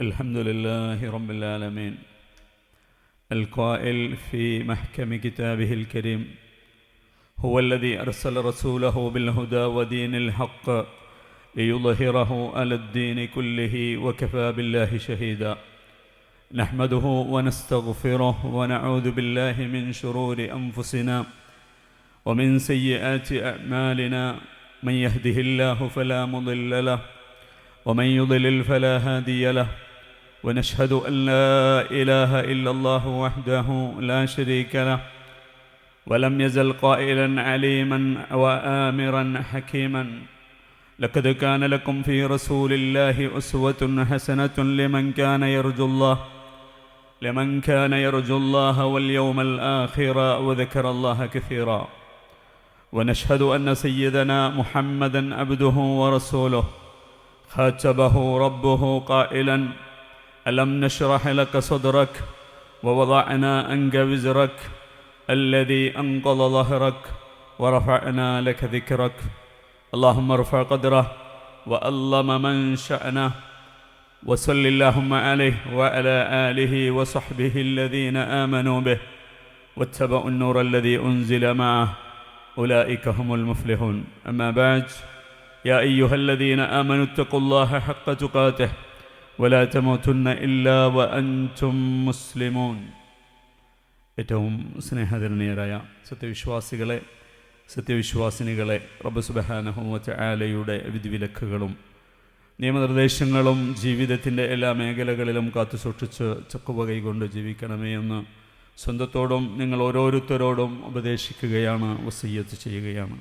الحمد لله رب العالمين القائل في محكم كتابه الكريم هو الذي أرسل رسوله بالهدى ودين الحق ليظهره على الدين كله وكفى بالله شهيدا نحمده ونستغفره ونعوذ بالله من شرور أنفسنا ومن سيئات أعمالنا من يهده الله فلا مضل له ومن يضلل فلا هادي له ونشهد أن لا إله إلا الله وحده لا شريك له ولم يزل قائلا عليما وآمرا حكيما لقد كان لكم في رسول الله أسوة حسنة لمن كان يرجو الله واليوم الآخر وذكر الله كثيرا ونشهد أن سيدنا محمدا عبده ورسوله خاتبه ربه قائلا ألم نشرح لك صدرك ووضعنا عنك وزرك الذي أنقض ظهرك ورفعنا لك ذكرك اللهم ارفع قدره وألم من شأنه وصل اللهم عليه وعلى آله وصحبه الذين آمنوا به واتبعوا النور الذي أنزل معه أولئك هم المفلحون أما بعد يا أيها الذين آمنوا اتقوا الله حق تقاته ولا تموتن إلا وأنتم مسلمون ഏറ്റവും സ്നേഹധരണീയരായ സത്യവിശ്വാസിനികളെ റബ്ബ് സുബ്ഹാനഹു വ തആലയുടെ വിധിവിലക്കുകളും നിയമനിർദ്ദേശങ്ങളും ജീവിതത്തിൻ്റെ എല്ലാ മേഖലകളിലും കാത്തുസൂക്ഷിച്ച് ചക്കുവ കൈകൊണ്ട് ജീവിക്കണമേ എന്ന് സ്വന്തത്തോടും നിങ്ങൾ ഓരോരുത്തരോടും ഉപദേശിക്കുകയാണ്, വസിയ്യത്ത് ചെയ്യുകയാണ്.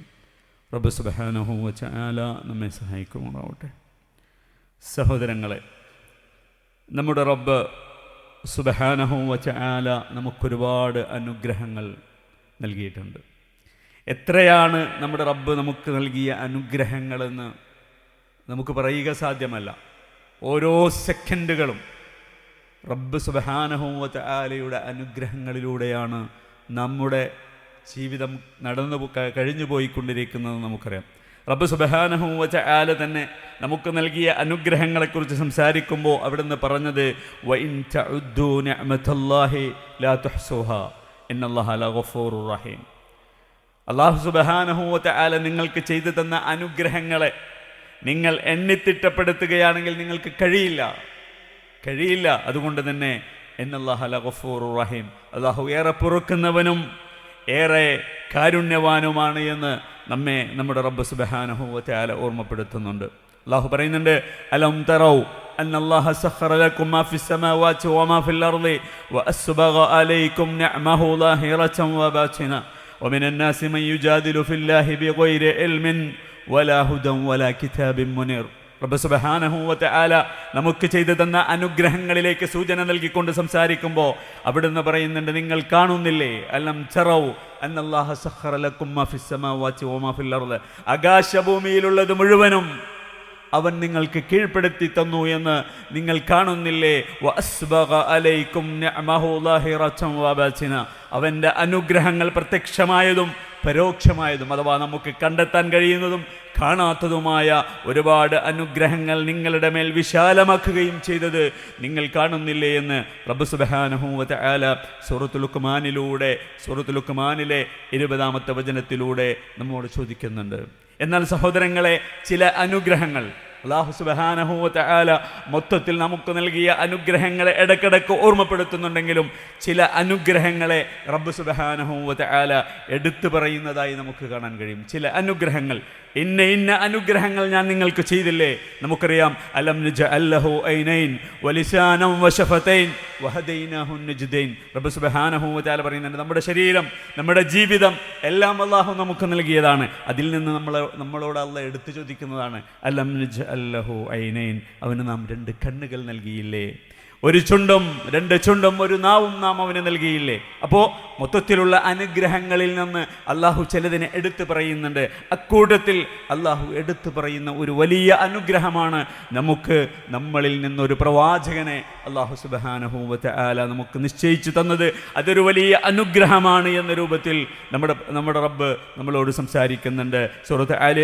റബ്ബ് സുബ്ഹാനഹു വ തആല നമ്മെ സഹായിക്കുമാറാവട്ടെ. സഹോദരങ്ങളെ, നമ്മുടെ റബ്ബ് സുബ്ഹാനഹു വ തആല നമുക്കൊരുപാട് അനുഗ്രഹങ്ങൾ നൽകിയിട്ടുണ്ട്. എത്രയാണ് നമ്മുടെ റബ്ബ് നമുക്ക് നൽകിയ അനുഗ്രഹങ്ങളെന്ന് നമുക്ക് പറയുക സാധ്യമല്ല. ഓരോ സെക്കൻഡുകളും റബ്ബ് സുബ്ഹാനഹു വ തആലയുടെ അനുഗ്രഹങ്ങളിലൂടെയാണ് നമ്മുടെ ജീവിതം കഴിഞ്ഞു പോയിക്കൊണ്ടിരിക്കുന്നത് നമുക്കറിയാം. റബ്ബ് സുബ്ഹാനഹു വ തആല തന്നെ നമുക്ക് നൽകിയ അനുഗ്രഹങ്ങളെക്കുറിച്ച് സംസാരിക്കുമ്പോൾ അവിടുന്ന് പറഞ്ഞത് വഇൻ തഉദ്ദു നിഅമതല്ലാഹി ലാ തുഹ്സുഹാ ഇന്നല്ലാഹ ലഗഫൂറുർ റഹീം. അല്ലാഹു സുബ്ഹാനഹു വ തആല നിങ്ങൾക്ക് ചെയ്തു തന്ന അനുഗ്രഹങ്ങളെ നിങ്ങൾ എണ്ണിത്തിട്ടപ്പെടുത്തുകയാണെങ്കിൽ നിങ്ങൾക്ക് കഴിയില്ല. അതുകൊണ്ട് തന്നെ ഇന്നല്ലാഹ ലഗഫൂറുർ റഹീം, അല്ലാഹു ഏറെ പൊറുക്കുന്നവനും ഏറെ കാരുണ്യവാനുമാണ് എന്ന് നമ്മുടെ റബ്ബ് സുബ്ഹാനഹു വ തആല ഓർമ്മപ്പെടുത്തുന്നുണ്ട്. അല്ലാഹു പറയുന്നുണ്ട്, അലം തറൗ അന്നല്ലാഹ സഖറ ലക്കും മാ ഫിസ് സമാവാതി വമാ ഫിൽ അർളി വഅസ്ബഗ അലൈക്കും നിഅമഹു ളാഹിറതൻ വബാതിന വമിനൻ നാസി മൻ യുജാദിലു ഫില്ലാഹി ബിഗൈരി ഇൽമിൻ വലാ ഹുദൻ വലാ കിതാബിൻ മുനീർ. റബ്ബ് സുബ്ഹാനഹു വ തആല നമുക്ക് ചെയ്തു തന്ന അനുഗ്രഹങ്ങളിലേക്ക് സൂചന നൽകിക്കൊണ്ട് സംസാരിക്കുമ്പോൾ അവിടുന്ന് പറയുന്നുണ്ട്, നിങ്ങൾ കാണുന്നില്ലേ, അലം തറൗ അന്നല്ലാഹ സഖറ ലക്കും മാ ഫിസ് സമാവാതി വമാ ഫിൽ അർളി, ആകാശഭൂമിയിലുള്ളത് മുഴുവനും അവൻ നിങ്ങൾക്ക് കീഴ്പ്പെടുത്തി തന്നു എന്ന് നിങ്ങൾ കാണുന്നില്ലേ. വഅസ്ബഗ അലൈക്കും നിഅമഹു ളാഹിറതൻ വബാതിന, അവൻ്റെ അനുഗ്രഹങ്ങൾ പ്രത്യക്ഷമായതും പരോക്ഷമായതും, അഥവാ നമുക്ക് കണ്ടെത്താൻ കഴിയുന്നതും കാണാത്തതുമായ ഒരുപാട് അനുഗ്രഹങ്ങൾ നിങ്ങളുടെ മേൽ വിശാലമാക്കുകയും ചെയ്തത് നിങ്ങൾ കാണുന്നില്ലേ എന്ന് റബ്ബ് സുബ്ഹാനഹു വ തആല സൂറത്തുൽ ലുഖ്മാനിലെ 20-ാമത്തെ വചനത്തിലൂടെ നമ്മോട് ചോദിക്കുന്നുണ്ട്. എന്നാൽ സഹോദരങ്ങളെ, ചില അനുഗ്രഹങ്ങൾ അല്ലാഹു സുബ്ഹാനഹു വ തആല മൊത്തത്തിൽ നമുക്ക് നൽകിയ അനുഗ്രഹങ്ങളെ ഇടയ്ക്കിടയ്ക്ക് ഓർമ്മപ്പെടുത്തുന്നുണ്ടെങ്കിലും ചില അനുഗ്രഹങ്ങളെ റബ്ബ് സുബ്ഹാനഹു വ തആല എടുത്തു പറയുന്നതായി നമുക്ക് കാണാൻ കഴിയും. ചില അനുഗ്രഹങ്ങൾ, ഇന്ന അനുഗ്രഹങ്ങൾ ഞാൻ നിങ്ങൾക്ക് ചെയ്തില്ലേ. നമുക്കറിയാം, അലം നജഅൽ ലഹു ഐനൈൻ വലിസാനം വശഫതൈൻ വഹദൈനാഹു നജ്ദൈൻ. റബ്ബ് സുബ്ഹാനഹു വ തആല പറയുന്നുണ്ട്, നമ്മുടെ ശരീരം, നമ്മുടെ ജീവിതം എല്ലാം അല്ലാഹു നമുക്ക് നൽകിയതാണ്. അതിൽ നിന്ന് നമ്മളോട് അല്ലാഹു എടുത്തു ചോദിക്കുന്നതാണ്, അലം നജഅൽ ലഹു ഐനൈൻ, അവന് നാം 2 കണ്ണുകൾ നൽകിയില്ലേ, 1 ചുണ്ടും 2 ചുണ്ടും 1 നാവും നാം അവന് നൽകിയില്ലേ. അപ്പോൾ മൊത്തത്തിലുള്ള അനുഗ്രഹങ്ങളിൽ നിന്ന് അല്ലാഹു ചിലതിനെ എടുത്തു പറയുന്നുണ്ട്. അക്കൂട്ടത്തിൽ അല്ലാഹു എടുത്തു പറയുന്ന ഒരു വലിയ അനുഗ്രഹമാണ് നമ്മളിൽ നിന്നൊരു പ്രവാചകനെ അല്ലാഹു സുബ്ഹാനഹു വ തആല നമുക്ക് നിശ്ചയിച്ചു തന്നത് അതൊരു വലിയ അനുഗ്രഹമാണ് എന്ന രൂപത്തിൽ നമ്മുടെ റബ്ബ് നമ്മളോട് സംസാരിക്കുന്നുണ്ട്. സൂറത്ത് ആലി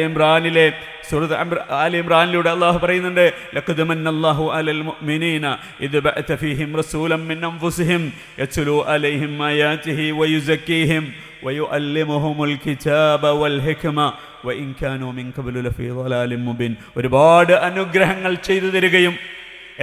ഇംറാനിലൂടെ അല്ലാഹു പറയുന്നുണ്ട്, ലഖദ് മന്നല്ലാഹു അലൽ മുഅ്മിനീന ഇദ് ബഅത ഫീഹിം റസൂലൻ മിൻ അൻഫുസിഹിം യത്ലു അലൈഹിം ആയാതിഹി വയുസക്കീഹിം വയുഅല്ലിമുഹുമുൽ കിതാബ വൽ ഹിക്മ വഇൻ കാനൂ മിൻ ഖബ്ലു ലഫീ ളലാലിൻ മുബീൻ. ഒരുപാട് അനുഗ്രഹങ്ങൾ ചെയ്തു തരികയും,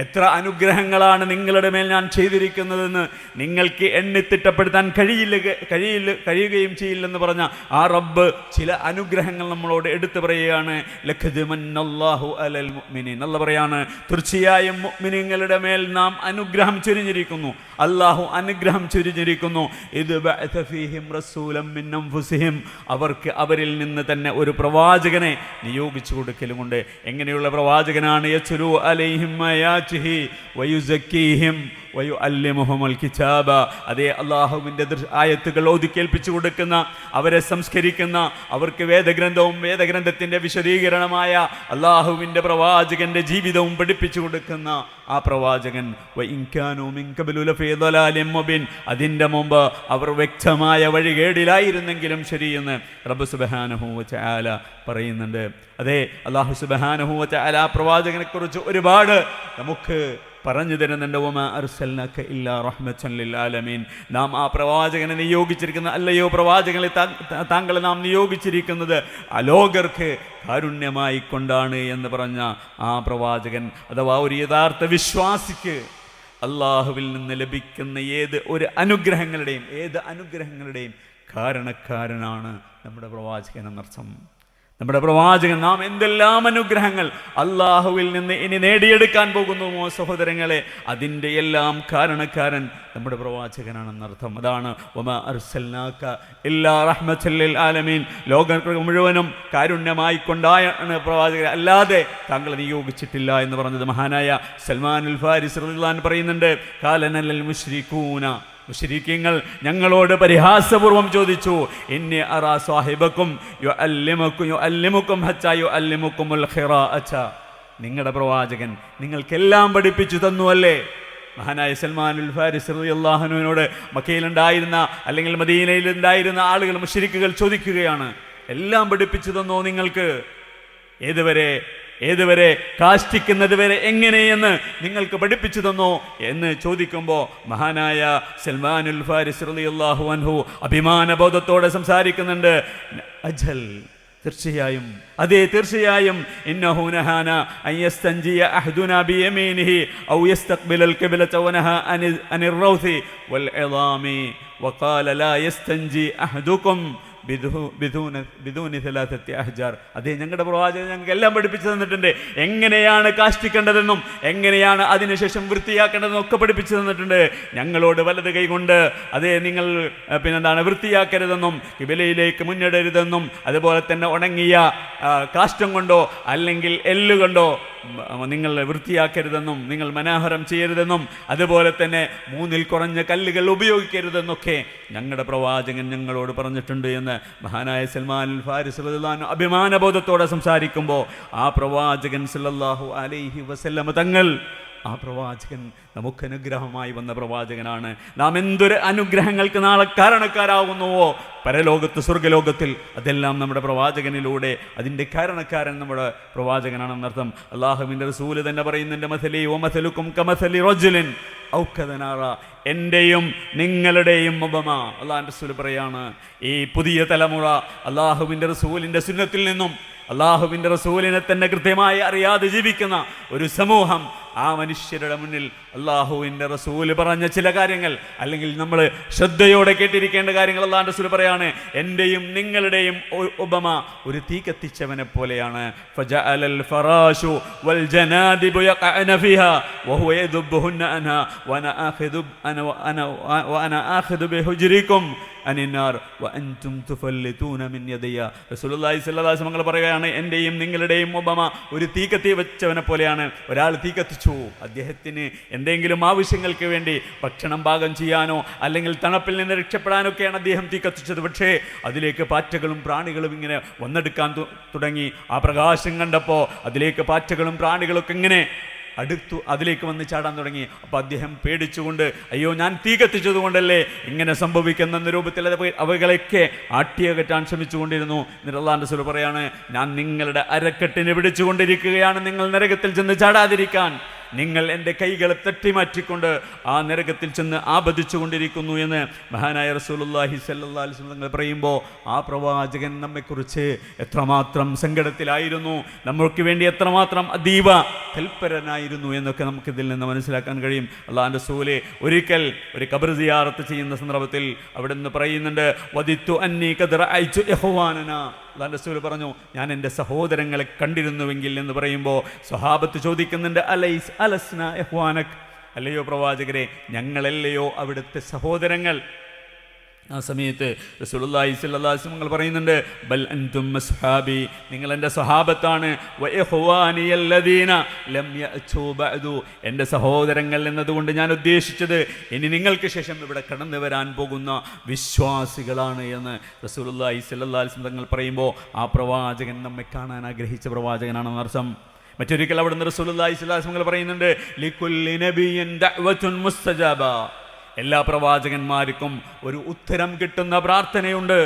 എത്ര അനുഗ്രഹങ്ങളാണ് നിങ്ങളുടെ മേൽ ഞാൻ ചെയ്തിരിക്കുന്നതെന്ന് നിങ്ങൾക്ക് എണ്ണിത്തിട്ടപ്പെടുത്താൻ കഴിയുകയും ചെയ്യില്ലെന്ന് പറഞ്ഞ ആ റബ്ബ് ചില അനുഗ്രഹങ്ങൾ നമ്മളോട് എടുത്തു പറയുകയാണ്. ലഖദ് മന്നല്ലാഹു അലൽ മുഅ്മിനീൻ. അല്ലാഹു പറയാണ്, തീർച്ചയായും മുഅ്മിനീങ്ങളുടെ മേൽ നാം അനുഗ്രഹം ചൊരിഞ്ഞിരിക്കുന്നു, അല്ലാഹു അനുഗ്രഹം ചൊരിഞ്ഞിരിക്കുന്നു. ഇദ് ബഅത ഫീഹിം റസൂലൻ മിൻ അൻഫുസിഹിം. അവർക്ക് അവരിൽ നിന്ന് തന്നെ ഒരു പ്രവാചകനെ നിയോഗിച്ചു കൊടുക്കലുമുണ്ട്. എങ്ങനെയുള്ള പ്രവാചകനാണ്? യത്ലു അലൈഹിം ആയാതിഹി വയുസക്കീഹിം വയുഅല്ലിമുഹുമുൽ കിതാബ. അതേ, അല്ലാഹുവിൻ്റെ ആയത്തുകൾ ഓതിക്കേൽപ്പിച്ചു കൊടുക്കുന്ന, അവരെ സംസ്കരിക്കുന്ന, അവർക്ക് വേദഗ്രന്ഥവും വേദഗ്രന്ഥത്തിൻ്റെ വിശദീകരണമായ അല്ലാഹുവിൻ്റെ പ്രവാചകൻ്റെ ജീവിതവും പഠിപ്പിച്ചു കൊടുക്കുന്ന ആ പ്രവാചകൻ വഇൻ കാനൂ മിൻ ഖബ്ലു ലഫീ ളലാലിൻ മുബീൻ. അതിൻ്റെ മുമ്പ് അവർ വ്യക്തമായ വഴികേടിലായിരുന്നെങ്കിലും ശരിയെന്ന് റബ്ബ് സുബ്ഹാനഹു വ തആല പറയുന്നുണ്ട്. അതേ, അല്ലാഹു സുബ്ഹാനഹു വ തആല പ്രവാചകനെക്കുറിച്ച് ഒരുപാട് നമുക്ക് പറഞ്ഞു തരുന്നുണ്ട്. വമാ അർസൽനാക ഇല്ലാ റഹ്മത്തൻ ലിൽ ആലമീൻ. നാം ആ പ്രവാചകനെ നിയോഗിച്ചിരിക്കുന്ന, അല്ലയോ പ്രവാചകനെ താങ്കളെ നാം നിയോഗിച്ചിരിക്കുന്നത് അലോകർക്ക് കാരുണ്യമായി കൊണ്ടാണ് എന്ന് പറഞ്ഞ ആ പ്രവാചകൻ, അഥവാ ഒരു യഥാർത്ഥ വിശ്വാസിക്ക് അള്ളാഹുവിൽ നിന്ന് ലഭിക്കുന്ന ഏത് അനുഗ്രഹങ്ങളുടെയും കാരണക്കാരനാണ് നമ്മുടെ പ്രവാചകൻ എന്നർത്ഥം. നമ്മുടെ പ്രവാചകൻ, നാം എന്തെല്ലാം അനുഗ്രഹങ്ങൾ അള്ളാഹുവിൽ നിന്ന് ഇനി നേടിയെടുക്കാൻ പോകുന്നുവോ സഹോദരങ്ങളെ, അതിൻ്റെ എല്ലാം കാരണക്കാരൻ നമ്മുടെ പ്രവാചകനാണെന്നർത്ഥം. അതാണ് വമാ അർസൽനാക ഇല്ലാ റഹ്മത്തൻ ലിൽ ആലമീൻ. ലോകർക്ക് മുഴുവനും കാരുണ്യമായി കൊണ്ടാണ് പ്രവാചകൻ, അല്ലാതെ താങ്കളെ നിയോഗിച്ചിട്ടില്ല എന്ന് പറഞ്ഞത് മഹാനായ സൽമാനുൽ ഫാരിസി റളിയല്ലാഹു അൻഹു പറയുന്നുണ്ട്. കാലനൽ മുശ്രിക്കീങ്ങൾ ഞങ്ങളോട് പരിഹാസപൂർവം ചോദിച്ചു, ഇന്നി അറാ സാഹിബക്കും യുഅല്ലിമുക്കും ഹത്താ യുഅല്ലിമുക്കുമുൽ ഖിറാഅത. നിങ്ങളുടെ പ്രവാചകൻ നിങ്ങൾക്കെല്ലാം പഠിപ്പിച്ചു തന്നു അല്ലേ? മഹാനായ സൽമാനുൽ ഫാരിസി റളിയല്ലാഹു അൻഹുവിനോട് മക്കയിലുണ്ടായിരുന്ന അല്ലെങ്കിൽ മദീനയിലുണ്ടായിരുന്ന ആളുകൾ, മുശ്രിക്കുകൾ ചോദിക്കുകയാണ്, എല്ലാം പഠിപ്പിച്ചു തന്നോ നിങ്ങൾക്ക്? ഏതുവരെ കാഷ്ടിക്കുന്നത് വരെ എങ്ങനെയെന്ന് നിങ്ങൾക്ക് പഠിപ്പിച്ചു തന്നോ എന്ന് ചോദിക്കുമ്പോൾ മഹാനായ സൽമാനുൽ ഫാരിസി റളിയല്ലാഹു അൻഹു അഭിമാനബോധത്തോടെ സംസാരിക്കുന്നുണ്ട്. അജൽ, തീർച്ചയായും, അതേ തീർച്ചയായും, ഇന്നഹു നഹാന അൻ യസ്തൻജിയ അഹ്ദുനാ ബിയമീനിഹി ഔ യസ്തഖ്ബിലൽ ഖിബ്ലത വനഹാ അനിർ റൗസി വൽ ഇളാമി വഖാല ലാ യസ്തൻജി അഹ്ദുക്കും ബിദൂനി സലാസത്തി അഹ്ജാർ. അതേ, ഞങ്ങളുടെ പ്രവാചകൻ ഞങ്ങൾക്ക് എല്ലാം പഠിപ്പിച്ചു തന്നിട്ടുണ്ട്. എങ്ങനെയാണ് കാഷ്ടിക്കേണ്ടതെന്നും എങ്ങനെയാണ് അതിനുശേഷം വൃത്തിയാക്കേണ്ടതെന്നും ഒക്കെ പഠിപ്പിച്ചു തന്നിട്ടുണ്ട്. ഞങ്ങളോട് വലത് കൈകൊണ്ട് അതേ നിങ്ങൾ വൃത്തിയാക്കരുതെന്നും കിബിലയിലേക്ക് മുന്നിടരുതെന്നും അതുപോലെ തന്നെ ഉണങ്ങിയ കാഷ്ടം കൊണ്ടോ അല്ലെങ്കിൽ എല്ലുകൊണ്ടോ നിങ്ങൾ വൃത്തിയാക്കരുതെന്നും നിങ്ങൾ മനാഹരം ചെയ്യരുതെന്നും അതുപോലെ തന്നെ 3 കുറഞ്ഞ കല്ലുകൾ ഉപയോഗിക്കരുതെന്നൊക്കെ ഞങ്ങളുടെ പ്രവാചകൻ ഞങ്ങളോട് പറഞ്ഞിട്ടുണ്ട് എന്ന് മഹാനായ സൽമാനുൽ ഫാരിസി റളിയല്ലാഹു അൻഹു അഭിമാനബോധത്തോടെ സംസാരിക്കുമ്പോൾ ആ പ്രവാചകൻ സല്ലല്ലാഹു അലൈഹി വസല്ലം തങ്ങൾ, ആ പ്രവാചകൻ നമുക്ക് അനുഗ്രഹമായി വന്ന പ്രവാചകനാണ്. നാം എന്തൊരു അനുഗ്രഹങ്ങൾക്ക് നാളെ കാരണക്കാരാകുന്നുവോ പരലോകത്ത് സ്വർഗ്ഗലോകത്തിൽ, അതെല്ലാം നമ്മുടെ പ്രവാചകനിലൂടെ അതിൻ്റെ കാരണക്കാരൻ നമ്മുടെ പ്രവാചകനാണെന്നർത്ഥം. അല്ലാഹുവിൻ്റെ റസൂല് തന്നെ പറയുന്നുണ്ട്, മസലി വമസലുക്കും കമസലി റജുലിൻ ഔഖദനാറ. എൻ്റെയും നിങ്ങളുടെയും ഉപമ അല്ലാഹുവിൻ്റെ റസൂല് പറയാണ്. ഈ പുതിയ തലമുറ അല്ലാഹുവിൻ്റെ റസൂലിൻ്റെ സുന്നത്തിൽ നിന്നും അല്ലാഹുവിൻ്റെ റസൂലിനെ തന്നെ കൃത്യമായി അറിയാതെ ജീവിക്കുന്ന ഒരു സമൂഹം, ആ മനുഷ്യരുടെ മുന്നിൽ അല്ലാഹുവിൻ്റെ റസൂല് പറഞ്ഞ ചില കാര്യങ്ങൾ, അല്ലെങ്കിൽ നമ്മൾ ശ്രദ്ധയോടെ കേട്ടിരിക്കേണ്ട കാര്യങ്ങൾ അല്ലാഹുവിൻ്റെ റസൂല് പറയാണ്. എൻ്റെയും നിങ്ങളുടെയും ഉപമ ഒരു തീ കത്തിച്ചവനെ പോലെയാണ്. ഫജഅലൽ ഫറാശു വൽ ജനാദിബു യഖഅന ഫിഹാ വഹുവ യദുബ്ബുഹുന്ന അൻഹാ വഅന ആഖിദു ബിഹുജ്രികും അനിന്നാർ വഅൻതും തുഫല്ലിതൂന മിൻ യദയ. റസൂലുള്ളാഹി സ്വല്ലല്ലാഹു അലൈഹി വസല്ലം പറയുകയാണ്, എൻ്റെയും നിങ്ങളുടെയും ഉപമ ഒരു തീ കത്തി വെച്ചവനെ പോലെയാണ്. ഒരാൾ തീ കത്തിച്ചു, അദ്ദേഹത്തിന് എന്തെങ്കിലും ആവശ്യങ്ങൾക്ക് വേണ്ടി ഭക്ഷണം പാകം ചെയ്യാനോ അല്ലെങ്കിൽ തണുപ്പിൽ നിന്ന് രക്ഷപ്പെടാനൊക്കെയാണ് അദ്ദേഹം തീ കത്തിച്ചത്. പക്ഷേ അതിലേക്ക് പാറ്റകളും പ്രാണികളും ഇങ്ങനെ വന്നെടുക്കാൻ തുടങ്ങി. ആ പ്രകാശം കണ്ടപ്പോൾ അതിലേക്ക് പാറ്റകളും പ്രാണികളൊക്കെ ഇങ്ങനെ അടുത്തു അതിലേക്ക് വന്ന് ചാടാൻ തുടങ്ങി. അപ്പോൾ അദ്ദേഹം പേടിച്ചുകൊണ്ട്, അയ്യോ ഞാൻ തീ കത്തിച്ചതുകൊണ്ടല്ലേ ഇങ്ങനെ സംഭവിക്കുന്ന രൂപത്തിൽ അവകളൊക്കെ ആട്ടിയകറ്റാൻ ശ്രമിച്ചുകൊണ്ടിരുന്നു. എന്നിട്ട് അല്ലാഹുവിൻ്റെ റസൂൽ പറയാണ്, ഞാൻ നിങ്ങളുടെ അരക്കെട്ടിനെ പിടിച്ചുകൊണ്ടിരിക്കുകയാണ് നിങ്ങൾ നരകത്തിൽ ചെന്ന് ചാടാതിരിക്കാൻ. നിങ്ങൾ എൻ്റെ കൈകളെ തട്ടിമാറ്റിക്കൊണ്ട് ആ നരകത്തിൽ ചെന്ന് ആപതിച്ചു കൊണ്ടിരിക്കുന്നു എന്ന് മഹാനായ റസൂലുള്ളാഹി സ്വല്ലല്ലാഹു അലൈഹി വസല്ലം പറയുമ്പോൾ ആ പ്രവാചകൻ നമ്മെക്കുറിച്ച് എത്രമാത്രം സങ്കടത്തിലായിരുന്നു, നമ്മൾക്ക് വേണ്ടി എത്രമാത്രം അതീവ തൽപരനായിരുന്നു എന്നൊക്കെ നമുക്കിതിൽ നിന്ന് മനസ്സിലാക്കാൻ കഴിയും. അല്ലാഹുവിൻ്റെ റസൂല് ഒരിക്കൽ ഒരു ഖബർ സിയാറത്ത് ചെയ്യുന്ന സന്ദർഭത്തിൽ അവിടെ നിന്ന് പറയുന്നുണ്ട്, വദിത്തു അന്നി ഖദ് റഅയ്തു ഇഖ്വാനനാ. അല്ലാഹുവിൻ്റെ റസൂൽ പറഞ്ഞു, ഞാൻ എൻ്റെ സഹോദരങ്ങളെ കണ്ടിരുന്നുവെങ്കിൽ എന്ന് പറയുമ്പോൾ സ്വഹാബത്ത് ചോദിക്കുന്നുണ്ട്, അലസ്ന ഇഖ്വാനക്, അല്ലയോ പ്രവാചകരെ ഞങ്ങളല്ലയോ അവിടുത്തെ സഹോദരങ്ങൾ? ആ സമയത്ത് റസൂലുള്ളാഹി സ്വല്ലല്ലാഹു അലൈഹി വസല്ലം പറയുന്നുണ്ട്, ബൽ അൻതും അസ്ഹാബി, നിങ്ങൾ എൻ്റെ സഹാബത്താണ്, വ ഇഖ്വാനി അല്ലദീന ലം യഅതു ബഅദു, എൻ്റെ സഹോദരങ്ങൾ എന്നതുകൊണ്ട് ഞാൻ ഉദ്ദേശിച്ചത് ഇനി നിങ്ങൾക്ക് ശേഷം ഇവിടെ കടന്നു വരാൻ പോകുന്ന വിശ്വാസികളാണ് എന്ന് റസൂലുള്ളാഹി സ്വല്ലല്ലാഹു അലൈഹി വസല്ലം പറയുമ്പോൾ ആ പ്രവാചകൻ നമ്മെ കാണാൻ ആഗ്രഹിച്ച പ്രവാചകനാണെന്ന് അർത്ഥം. മറ്റൊരിക്കൽ അവിടെ നിന്ന് റസൂലുള്ളാഹി സ്വല്ലല്ലാഹു അലൈഹി വസല്ലം പറയുന്നുണ്ട്, ലികുല്ലി നബിയ്യിൻ ദഅവത്തുൻ മുസ്തജാബ, എല്ലാ പ്രവാചകന്മാർക്കും ഒരു ഉത്തരം കിട്ടുന്ന പ്രാർത്ഥനയുണ്ട്.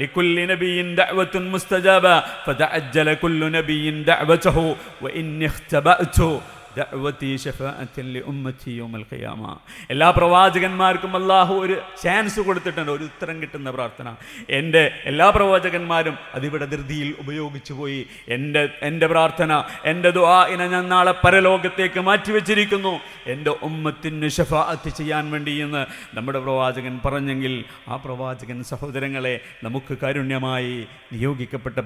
ലികുല്ലി നബിയ്യിൻ ദഅവത്തുൻ മുസ്തജാബ ഫതഅജ്ജല കുല്ലു നബിയ്യിൻ ദഅവതഹു വഇന്നി ഇഖ്തബഅതു ദഅവതി ശഫാഅത്തൻ ലിഉമ്മതി യൗമൽ ഖിയാമ. എല്ലാ പ്രവാചകന്മാർക്കും അല്ലാഹു ഒരു ചാൻസ് കൊടുത്തിട്ടുണ്ട്, ഒരു ഉത്തരം കിട്ടുന്ന പ്രാർത്ഥന. എൻ്റെ എല്ലാ പ്രവാചകന്മാരും അതിവിടെ ധൃതിയിൽ ഉപയോഗിച്ചു പോയി. എൻ്റെ പ്രാർത്ഥന, എൻ്റെ ദുആഇനെ ഞാൻ നാളെ പരലോകത്തേക്ക് മാറ്റിവെച്ചിരിക്കുന്നു, എൻ്റെ ഉമ്മത്തിന് ശഫാഅത്ത് ചെയ്യാൻ വേണ്ടി എന്ന് നമ്മുടെ പ്രവാചകൻ പറഞ്ഞെങ്കിൽ ആ പ്രവാചകൻ സഹോദരങ്ങളെ നമുക്ക് കാരുണ്യമായി നിയോഗിക്കപ്പെട്ട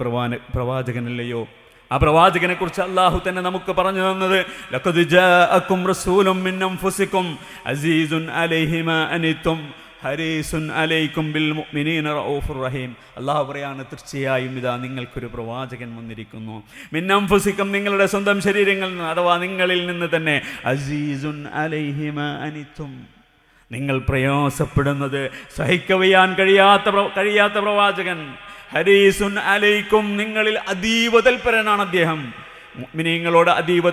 പ്രവാചകനല്ലയോ? ആ പ്രവാചകനെ കുറിച്ച് അല്ലാഹു തന്നെ നമുക്ക് പറഞ്ഞു തന്നത്, ലഖദ് ജാഅക്കും റസൂലും മിൻ അൻഫുസിക്കും അസീസുൻ അലൈഹി മാ അനിതും ഹരീസുൻ അലൈക്കും ബിൽ മുഅ്മിനീന റഊഫുർ റഹീം. അല്ലാഹു പറയാണ്, തീർച്ചയായും ഇതാ നിങ്ങൾക്കൊരു പ്രവാചകൻ വന്നിരിക്കുന്നു. മിൻ അൻഫുസിക്കും, നിങ്ങളുടെ സ്വന്തം ശരീരങ്ങളിൽ നിന്ന് അഥവാ നിങ്ങളിൽ നിന്ന് തന്നെ, അസീസുൻ അലൈഹി മാ അനിതും, നിങ്ങൾ പ്രയാസപ്പെടുന്നത് സഹിക്കവയ്യാൻ കഴിയാത്ത പ്രവാചകൻ. ഹരീസുൻ അലൈക്കും, നിങ്ങളിൽ അതീവ തൽപരനാണ് അദ്ദേഹം. മുഅ്മിനീങ്ങളോട് അതീവ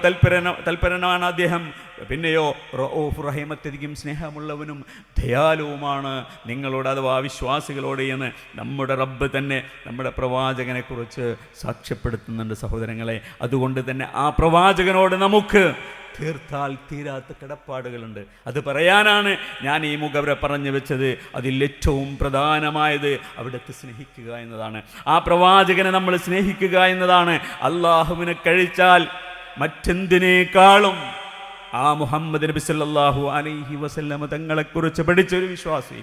തൽപരനാണ് അദ്ദേഹം. പിന്നെയോ റഊഫ് റഹീം, അത്യധികം സ്നേഹമുള്ളവനും ദയാലുവുമാണ് നിങ്ങളോട് അഥവാ വിശ്വാസികളോട് എന്ന് നമ്മുടെ റബ്ബ് തന്നെ നമ്മുടെ പ്രവാചകനെ കുറിച്ച് സാക്ഷ്യപ്പെടുത്തുന്നുണ്ട് സഹോദരങ്ങളെ. അതുകൊണ്ട് തന്നെ ആ പ്രവാചകനോട് നമുക്ക് തീർത്താൽ തീരാത്ത കടപ്പാടുകളുണ്ട്. അത് പറയാനാണ് ഞാൻ ഈ മുഖവര പറഞ്ഞു വെച്ചത്. അതിൽ ഏറ്റവും പ്രധാനമായത് അവിടുത്തെ സ്നേഹിക്കുക എന്നതാണ്. ആ പ്രവാചകനെ നമ്മൾ സ്നേഹിക്കുക എന്നതാണ്. അള്ളാഹുവിനെ കഴിച്ചാൽ മറ്റെന്തിനേക്കാളും ആ മുഹമ്മദ് നബി സല്ലല്ലാഹു അലൈഹി വസല്ലമ തങ്ങളെക്കുറിച്ച് പഠിച്ചൊരു വിശ്വാസി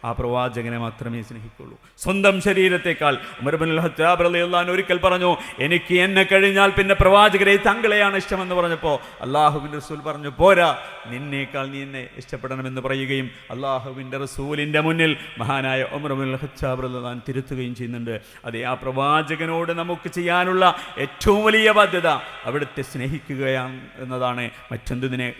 ആ പ്രവാചകനെ മാത്രമേ സ്നേഹിക്കുള്ളൂ, സ്വന്തം ശരീരത്തെക്കാൾ. ഉമർ ഇബ്നുൽ ഖത്താബ് റളിയല്ലാഹു അൻഹു ഒരിക്കൽ പറഞ്ഞു, എനിക്ക് എന്നെ കഴിഞ്ഞാൽ പിന്നെ പ്രവാചകരെ തങ്ങളെയാണ് ഇഷ്ടമെന്ന് പറഞ്ഞപ്പോൾ അല്ലാഹുവിൻ്റെ റസൂൽ പറഞ്ഞു, പോരാ, നിന്നേക്കാൾ നീ എന്നെ ഇഷ്ടപ്പെടണമെന്ന് പറയുകയും അല്ലാഹുവിൻ്റെ റസൂലിൻ്റെ മുന്നിൽ മഹാനായ ഉമർ ഇബ്നുൽ ഖത്താബ് റളിയല്ലാഹു അൻഹു തിരുത്തുകയും ചെയ്യുന്നുണ്ട്. അതേ, ആ പ്രവാചകനോട് നമുക്ക് ചെയ്യാനുള്ള ഏറ്റവും വലിയ ബാധ്യത അവിടുത്തെ സ്നേഹിക്കുകയാണ് എന്നതാണ്.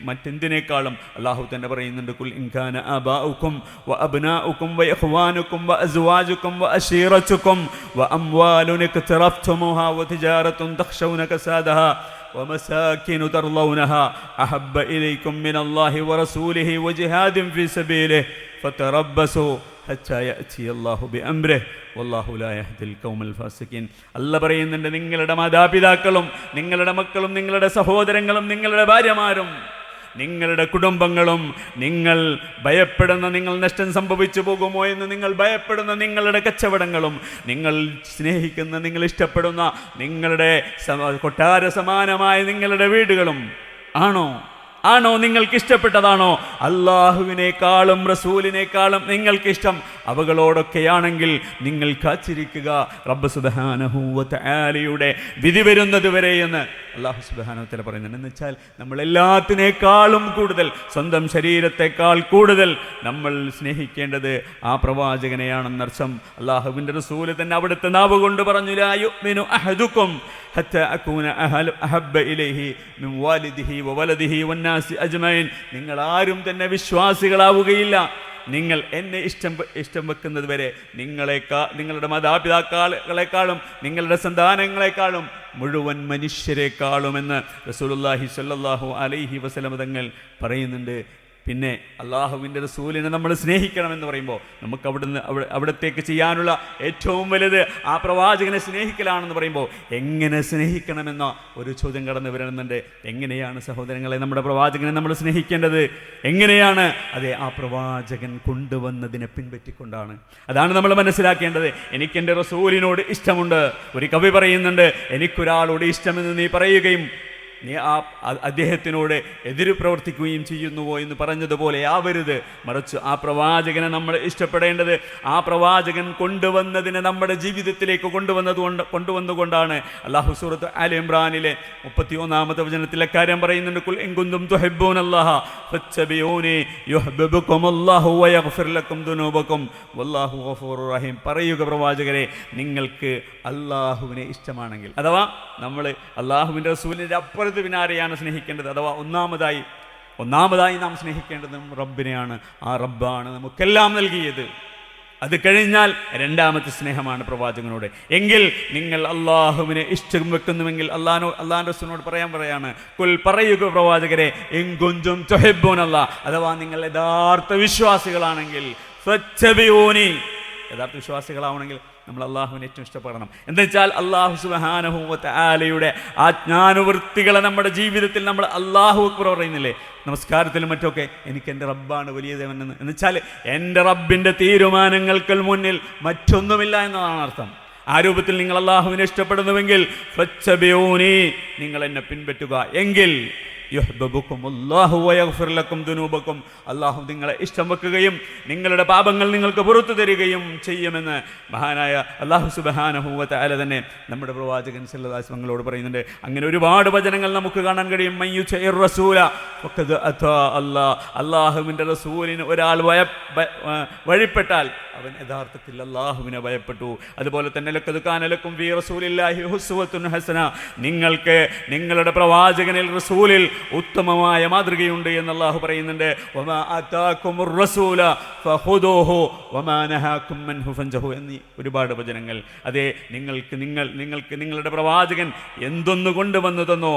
മറ്റെന്തിനേക്കാളും അല്ലാഹു തന്നെ പറയുന്നുണ്ട്, കുൽ ഇൻ കാന ആബാഉകും വ അബ്നാഉകും وإخوانكم وأزواجكم وأشيرتكم وأموال اقترفتموها وتجارة تخشون كسادها ومساكن ترضونها أحب إليكم من الله ورسوله وجهاد في سبيله فتربصوا حتى يأتي الله بأمره والله لا يهدي القوم الفاسقين. അല്ലാഹു പറയുന്നുണ്ട്, നിങ്ങളുടെ മാതാപിതാക്കളും നിങ്ങളുടെ മക്കളും നിങ്ങളുടെ സഹോദരങ്ങളും നിങ്ങളുടെ ഭാര്യമാരും നിങ്ങളുടെ കുടുംബങ്ങളും നിങ്ങൾ ഭയപ്പെടുന്ന, നിങ്ങൾ നഷ്ടം സംഭവിച്ചു പോകുമോ എന്ന് നിങ്ങൾ ഭയപ്പെടുന്ന നിങ്ങളുടെ കച്ചവടങ്ങളും, നിങ്ങൾ സ്നേഹിക്കുന്ന, നിങ്ങൾ ഇഷ്ടപ്പെടുന്ന നിങ്ങളുടെ കൊട്ടാര സമാനമായ നിങ്ങളുടെ വീടുകളും ആണോ നിങ്ങൾക്ക് ഇഷ്ടപ്പെട്ടതാണോ? അള്ളാഹുവിനേക്കാളും റസൂലിനേക്കാളും നിങ്ങൾക്കിഷ്ടം അവകളോടൊക്കെയാണെങ്കിൽ നിങ്ങൾ കാത്തിരിക്കുക റബ്ബ് സുബ്ഹാനഹു വ തആലയുടെ വിധി വരുന്നത് വരെ എന്ന് അല്ലാഹു സുബ്ഹാനഹു വ തആല പറയുന്നുണ്ട്. എന്ന് വെച്ചാൽ നമ്മൾ എല്ലാത്തിനേക്കാളും കൂടുതൽ, സ്വന്തം ശരീരത്തെക്കാൾ കൂടുതൽ നമ്മൾ സ്നേഹിക്കേണ്ടത് ആ പ്രവാചകനെയാണെന്നർത്ഥം. അല്ലാഹുവിൻ്റെ റസൂൽ തന്നെ അവിടുത്തെ നാവ് കൊണ്ട് പറഞ്ഞു, ലാ യുഅ്മിനു അഹദുക്കും ഹത്താ അകൂന അഹബ്ബ ഇലൈഹി മിൻ വാലിദിഹി വ വലദിഹി വന്നാസി അജ്മഈൻ. നിങ്ങൾ ആരും തന്നെ വിശ്വാസികളാവുകയില്ല, നിങ്ങൾ എന്നെ ഇഷ്ടം വെക്കുന്നത് വരെ നിങ്ങളുടെ മാതാപിതാക്കളെക്കാളും നിങ്ങളുടെ സന്താനങ്ങളെക്കാളും മുഴുവൻ മനുഷ്യരെക്കാളുമെന്ന് റസൂലുള്ളാഹി സ്വല്ലല്ലാഹു അലൈഹി വസല്ലം തങ്ങൾ പറയുന്നുണ്ട്. പിന്നെ അള്ളാഹുവിൻ്റെ റസൂലിനെ നമ്മൾ സ്നേഹിക്കണമെന്ന് പറയുമ്പോൾ നമുക്ക് അവിടത്തേക്ക് ചെയ്യാനുള്ള ഏറ്റവും വലുത് ആ പ്രവാചകനെ സ്നേഹിക്കലാണെന്ന് പറയുമ്പോൾ എങ്ങനെ സ്നേഹിക്കണമെന്ന ഒരു ചോദ്യം കടന്നു വരുന്നുണ്ട്. എങ്ങനെയാണ് സഹോദരങ്ങളെ നമ്മുടെ പ്രവാചകനെ നമ്മൾ സ്നേഹിക്കേണ്ടത്? എങ്ങനെയാണ്? അതെ, ആ പ്രവാചകൻ കൊണ്ടുവന്നതിനെ പിൻപറ്റിക്കൊണ്ടാണ്. അതാണ് നമ്മൾ മനസ്സിലാക്കേണ്ടത്. എനിക്കെൻ്റെ റസൂലിനോട് ഇഷ്ടമുണ്ട്. ഒരു കവി പറയുന്നുണ്ട്, എനിക്കൊരാളോട് ഇഷ്ടമെന്ന് നീ പറയുകയും നീ അദ്ദേഹത്തിനോട് എതിര് പ്രവർത്തിക്കുകയും ചെയ്യുന്നുവോ എന്ന് പറഞ്ഞതുപോലെ ആവരുത്. മറിച്ച് ആ പ്രവാചകനെ നമ്മൾ ഇഷ്ടപ്പെടേണ്ടത് ആ പ്രവാചകൻ കൊണ്ടുവന്നതിനെ നമ്മുടെ ജീവിതത്തിലേക്ക് കൊണ്ടുവന്നുകൊണ്ടാണ്. അല്ലാഹു സൂറത്ത് ആല ഇംറാനിലെ 31-ാമത്തെ വചനത്തിലെ കാര്യം പറയുന്നുണ്ട്. ഖുൽ ഇൻ കുന്തും തുഹിബ്ബൂനല്ലാഹ ഫത്തബിഊനി യുഹ്ബിബുകുമുല്ലാഹു വയഗ്ഫിർ ലക്കും ദുനൂബക്കും വല്ലാഹു ഗഫൂറുർ റഹീം. പറയുക പ്രവാചകരെ, നിങ്ങൾക്ക് അല്ലാഹുവിനെ ഇഷ്ടമാണെങ്കിൽ, അഥവാ നമ്മൾ അല്ലാഹുവിൻ്റെ റസൂലിൻ്റെ അപ്പുറത്ത് പിന്നെ ആരെയാണ് സ്നേഹിക്കേണ്ടത്? അഥവാ ഒന്നാമതായി നാം സ്നേഹിക്കേണ്ടത് റബ്ബിനെയാണ്. ആ റബ്ബാണ് നമുക്കെല്ലാം നൽകിയത്. അത് കഴിഞ്ഞാൽ രണ്ടാമത്തെ സ്നേഹമാണ് പ്രവാചകനോട്. എങ്കിൽ നിങ്ങൾ അള്ളാഹുവിനെ ഇഷ്ടം വെക്കുന്നുവെങ്കിൽ അള്ളാഹുവിൻ്റെ റസൂലിനോട് പറയാണ്, കുൽ പറയുക പ്രവാചകരെ, ഇൻ കുന്തും തുഹിബ്ബൂനല്ലാഹ്, അഥവാ നിങ്ങൾ യഥാർത്ഥ വിശ്വാസികളാണെങ്കിൽ, ഫത്തബിഊനി, യഥാർത്ഥ വിശ്വാസികളാവണമെങ്കിൽ നമ്മൾ അള്ളാഹുവിനെ ഏറ്റവും ഇഷ്ടപ്പെടണം. എന്നുവെച്ചാൽ അള്ളാഹു സുബ്ഹാനഹു വ തആലയുടെ ആജ്ഞാനുവൃത്തികളെ നമ്മുടെ ജീവിതത്തിൽ നമ്മൾ അല്ലാഹു അക്ബർ പറയുന്നില്ലേ, നമസ്കാരത്തിലും മറ്റൊക്കെ, എനിക്ക് എൻ്റെ റബ്ബാണ് വലിയ ദേവനെന്ന്. എന്നുവെച്ചാൽ എൻ്റെ റബ്ബിൻ്റെ തീരുമാനങ്ങൾക്ക് മുന്നിൽ മറ്റൊന്നുമില്ല എന്നതാണ് അർത്ഥം. ആ രൂപത്തിൽ നിങ്ങൾ അള്ളാഹുവിനെ ഇഷ്ടപ്പെടുന്നുവെങ്കിൽ ഫത്തബിഊനി, നിങ്ങൾ എന്നെ പിൻപറ്റുക. എങ്കിൽ യുഹ്ബിബുകുമുല്ലാഹു വയഗ്ഫിർ ലക്കും ദുനൂബക്കും, അല്ലാഹു നിങ്ങളെ ഇഷ്ടം വെക്കുകയും നിങ്ങളുടെ പാപങ്ങൾ നിങ്ങൾക്ക് പുറത്തു തരികയും ചെയ്യുമെന്ന് മഹാനായ അല്ലാഹു സുബ്ഹാനഹു വ തആല തന്നെ നമ്മുടെ പ്രവാചകൻ സല്ലല്ലാഹു അലൈഹി വസല്ലം പറയുന്നുണ്ട്. അങ്ങനെ ഒരുപാട് വചനങ്ങൾ നമുക്ക് കാണാൻ കഴിയും. മയ്യുതിഇർ റസൂല ഫഖദ് അതാ അല്ലാഹ്, അല്ലാഹുവിൻ്റെ റസൂലിന് ഒരാൾ വഴിപ്പെട്ടാൽ അവൻ യഥാർത്ഥത്തിൽ അല്ലാഹുവിനെ ഭയപ്പെട്ടു. അതുപോലെ തന്നെ ലഖദ് കാന ലക്കും ഫീ റസൂലില്ലാഹി ഉസ്വത്തുൻ ഹസന, നിങ്ങൾക്ക് നിങ്ങളുടെ പ്രവാചകനിൽ റസൂലിൽ ഉത്തമമായ മാതൃകയുണ്ട് എന്ന് അല്ലാഹു പറയുന്നുണ്ട്. വമാ ആതാകുമുർ റസൂല ഫഖുദൂഹു വമാ നഹാകും അൻഹു ഫൻജഹു എന്നീ ഒരുപാട് വചനങ്ങൾ. അതേ, നിങ്ങൾക്ക് നിങ്ങളുടെ പ്രവാചകൻ എന്തൊന്നു കൊണ്ടുവന്നു തന്നോ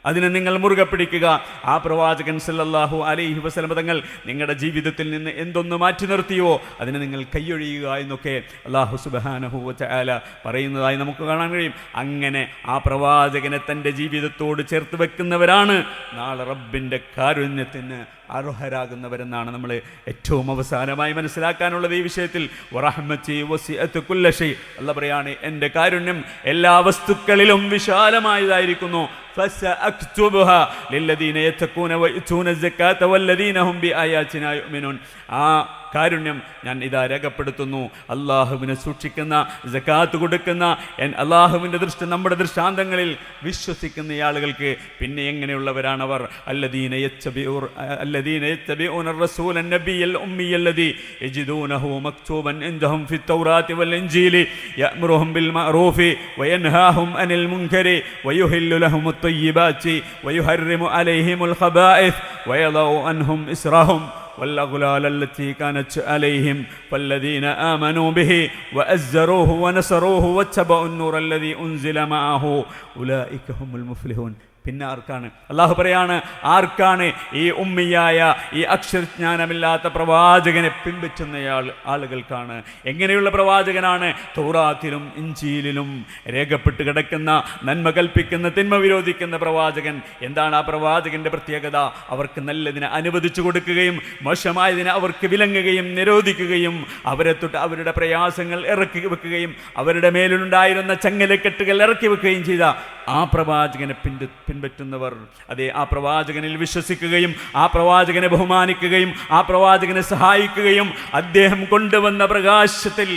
അതിനെ നിങ്ങൾ മുറുകെ പിടിക്കുക. ആ പ്രവാചകൻ സല്ലല്ലാഹു അലൈഹി വസല്ലം തങ്ങൾ നിങ്ങളുടെ ജീവിതത്തിൽ നിന്ന് എന്തൊന്ന് മാറ്റി നിർത്തിയോ അതിനെ നിങ്ങൾ കൈയൊഴിയുക എന്നൊക്കെ അല്ലാഹു സുബ്ഹാനഹു വ തആല പറയുന്നതായി നമുക്ക് കാണാൻ കഴിയും. അങ്ങനെ ആ പ്രവാചകനെ തൻ്റെ ജീവിതത്തോട് ചേർത്ത് വെക്കുന്നവരാണ് നാളെ റബ്ബിൻ്റെ കാരുണ്യത്തിന് അർഹരാകുന്നവരെന്നാണ് നമ്മൾ ഏറ്റവും അവസാനമായി മനസ്സിലാക്കാനുള്ളത് ഈ വിഷയത്തിൽ. വറഹ്മതി വസിഅത് കുല്ല ഷൈ, അല്ലാഹു പറയാണ്, എൻ്റെ കാരുണ്യം എല്ലാ വസ്തുക്കളിലും വിശാലമായതായിരിക്കുന്നു. ഫസഅക്തുബുഹാ ലില്ലദീന യത്തഖൂന വയഅതൂന സകാത വല്ലദീന ഹും ബിആയാതിനാ യുഅ്മിനൂൻ. ആ കാരുണ്യം ഞാൻ ഇതാ രേഖപ്പെടുത്തുന്നു. അള്ളാഹുവിനെ സൂക്ഷിക്കുന്ന, സകാത്ത് കൊടുക്കുന്ന, അള്ളാഹുവിൻ്റെ നമ്മുടെ ദൃഷ്ടാന്തങ്ങളിൽ വിശ്വസിക്കുന്ന ആളുകൾക്ക് പിന്നെ എങ്ങനെയുള്ളവരാണ് അവർ? അല്ലദീന യത്തബിഊന റസൂല നബിയൽ ഉമ്മിയല്ലദീ യജിദൂനഹു മക്തൂബൻ ഇൻദഹും ഫിത്തൗറാത്തി വൽ ഇൻജീലി യഅ്മുറുഹും ബിൽ മഅറൂഫി വയൻഹാഹും അനിൽ മുൻകരി വയുഹില്ലു ലഹുമുത് ത്വയ്യിബാത്തി വയുഹർറിമു അലൈഹിമുൽ ഖബായിസ് വയദഉ അൻഹും ഇസ്റഹും والأغلال التي كانت عليهم فالذين آمنوا به وأزروه ونصروه واتبعوا النور الذي أنزل معه أولئك هم المفلحون. പിന്നെ ആർക്കാണ്? അല്ലാഹു പറയാണ്, ആർക്കാണ്? ഈ ഉമ്മിയായ, ഈ അക്ഷരജ്ഞാനമില്ലാത്ത പ്രവാചകനെ പിൻപറ്റുന്ന ആളുകൾക്കാണ്. എങ്ങനെയുള്ള പ്രവാചകനാണ്? തൗറാത്തിലും ഇൻജീലിലും രേഖപ്പെട്ട് കിടക്കുന്ന, നന്മ കൽപ്പിക്കുന്ന, തിന്മ വിരോധിക്കുന്ന പ്രവാചകൻ. എന്താണ് ആ പ്രവാചകന്റെ പ്രത്യേകത? അവർക്ക് നല്ലതിനെ അനുവദിച്ചു കൊടുക്കുകയും മോശമായതിനെ അവർക്ക് വിലങ്ങുകയും നിരോധിക്കുകയും അവരെ തൊട്ട് അവരുടെ പ്രയാസങ്ങൾ ഇറക്കി വെക്കുകയും അവരുടെ മേലുണ്ടായിരുന്ന ചങ്ങലക്കെട്ടുകൾ ഇറക്കി വെക്കുകയും ചെയ്ത ആ പ്രവാചകനെ പിൻപറ്റുന്നവർ, അതേ, ആ പ്രവാചകനിൽ വിശ്വസിക്കുകയും ആ പ്രവാചകനെ ബഹുമാനിക്കുകയും ആ പ്രവാചകനെ സഹായിക്കുകയും അദ്ദേഹം കൊണ്ടുവന്ന പ്രകാശത്തിൽ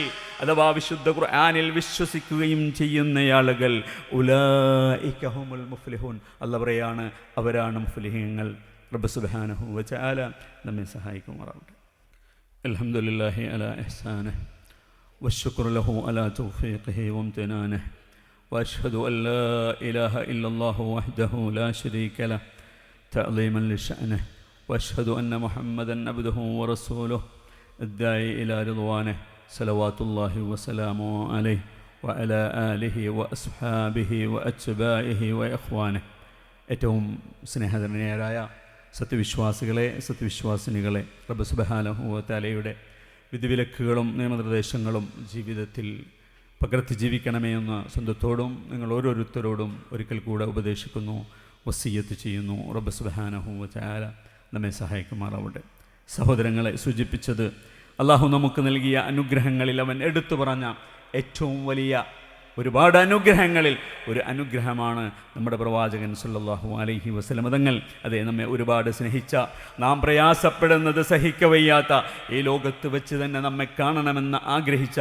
അഥവാ വിശുദ്ധ ഖുർആനിൽ വിശ്വസിക്കുകയും ചെയ്യുന്ന ആളുകൾ ഉലൈക ഹുമുൽ മുഫ്ലിഹൂൻ. അല്ലാഹു പറയാണ്, അവരാണ് മുഫ്ലിഹീങ്ങൾ. റബ്ബ് സുബ്ഹാനഹു വ തആല നമ്മെ സഹായിക്കുമാറാവട്ടെ. അൽഹംദുലില്ലാഹി അലാ ഇഹ്സാനിഹി വശുക്റു ലഹു അലാ തൗഫീഖിഹി വംതിനാനിഹി وأشهد أن لا إله إلا الله وحده لا شريك له تعظيما لشأنه وأشهد أن محمدا عبده ورسوله الداعي إلى رضوانه صلوات الله وسلامه عليه وعلى آله وأصحابه وأتباعه وإخوانه. ഏറ്റവും സ്നേഹധന്യരായ സത്യവിശ്വാസികളെ, സത്യവിശ്വാസിനികളെ, റബ്ബ് സുബ്ഹാനഹു വ തആലയുടെ വിധിവിലക്കുകളും നിയമനിർദ്ദേശങ്ങളും ജീവിതത്തിൽ പകർത്തി ജീവിക്കണമേ എന്ന് സ്വന്തത്തോടും നിങ്ങൾ ഓരോരുത്തരോടും ഒരിക്കൽ കൂടെ ഉപദേശിക്കുന്നു, വസിയ്യത്ത് ചെയ്യുന്നു. റബ്ബ് സുബ്ഹാനഹു വ തആല നമ്മെ സഹായിക്കുമാറാവട്ടെ. സഹോദരങ്ങളെ, സൂചിപ്പിച്ചത് അള്ളാഹു നമുക്ക് നൽകിയ അനുഗ്രഹങ്ങളിൽ അവൻ എടുത്തു പറഞ്ഞ ഏറ്റവും വലിയ ഒരുപാട് അനുഗ്രഹങ്ങളിൽ ഒരു അനുഗ്രഹമാണ് നമ്മുടെ പ്രവാചകൻ സല്ലല്ലാഹു അലൈഹി വസല്ലം തങ്ങൾ. അതെ, നമ്മെ ഒരുപാട് സ്നേഹിച്ച, നാം പ്രയാസപ്പെടുന്നത് സഹിക്കവയ്യാത്ത, ഈ ലോകത്ത് വെച്ച് തന്നെ നമ്മെ കാണണമെന്ന് ആഗ്രഹിച്ച,